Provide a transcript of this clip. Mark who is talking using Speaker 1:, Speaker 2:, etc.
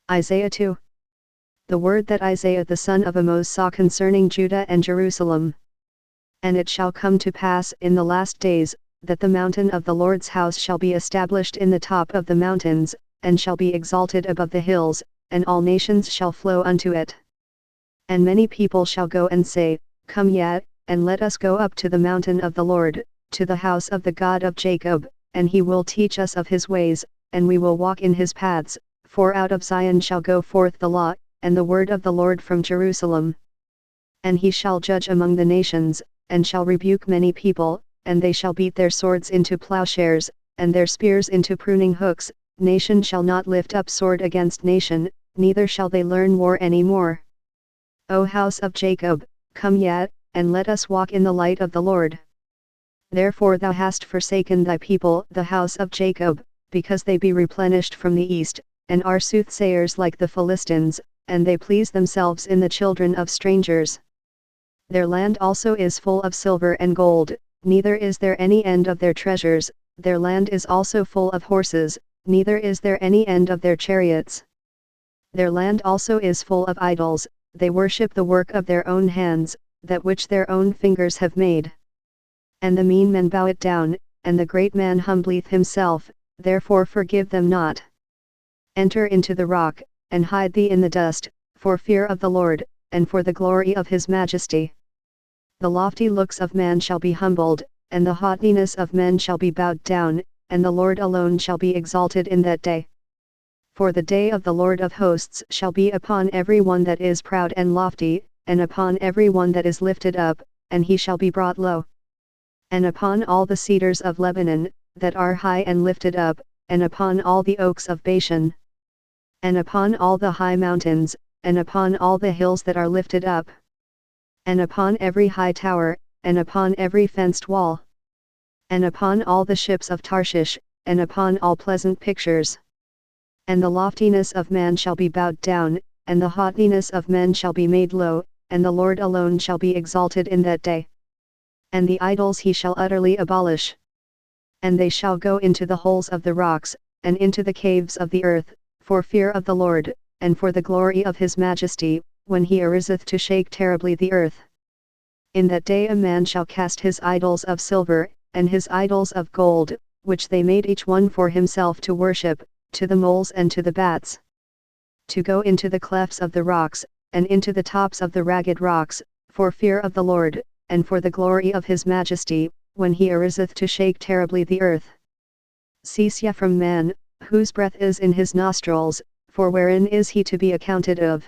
Speaker 1: Isaiah 2. The word that Isaiah the son of Amoz saw concerning Judah and Jerusalem. And it shall come to pass in the last days, that the mountain of the Lord's house shall be established in the top of the mountains, and shall be exalted above the hills, and all nations shall flow unto it. And many people shall go and say, Come yet, and let us go up to the mountain of the Lord, to the house of the God of Jacob, and he will teach us of his ways, and we will walk in his paths, for out of Zion shall go forth the law, and the word of the Lord from Jerusalem. And he shall judge among the nations, and shall rebuke many people, and they shall beat their swords into plowshares, and their spears into pruning hooks. Nation shall not lift up sword against nation, neither shall they learn war any more. O house of Jacob, come yet, and let us walk in the light of the Lord. Therefore thou hast forsaken thy people, the house of Jacob, because they be replenished from the east, and are soothsayers like the Philistines, and they please themselves in the children of strangers. Their land also is full of silver and gold, neither is there any end of their treasures. Their land is also full of horses, neither is there any end of their chariots. Their land also is full of idols, they worship the work of their own hands, that which their own fingers have made. And the mean man boweth down, and the great man humbleth himself, therefore forgive them not. Enter into the rock, and hide thee in the dust, for fear of the Lord, and for the glory of his majesty. The lofty looks of man shall be humbled, and the haughtiness of men shall be bowed down, and the Lord alone shall be exalted in that day. For the day of the Lord of hosts shall be upon every one that is proud and lofty, and upon every one that is lifted up, and he shall be brought low. And upon all the cedars of Lebanon, that are high and lifted up, and upon all the oaks of Bashan, and upon all the high mountains, and upon all the hills that are lifted up, and upon every high tower, and upon every fenced wall, and upon all the ships of Tarshish, and upon all pleasant pictures. And the loftiness of man shall be bowed down, and the haughtiness of men shall be made low, and the Lord alone shall be exalted in that day. And the idols he shall utterly abolish. And they shall go into the holes of the rocks, and into the caves of the earth, for fear of the Lord, and for the glory of his majesty, when he ariseth to shake terribly the earth. In that day a man shall cast his idols of silver, and his idols of gold, which they made each one for himself to worship, to the moles and to the bats. To go into the clefts of the rocks, and into the tops of the ragged rocks, for fear of the Lord, and for the glory of his majesty, when he ariseth to shake terribly the earth. Cease ye from man, whose breath is in his nostrils, for wherein is he to be accounted of?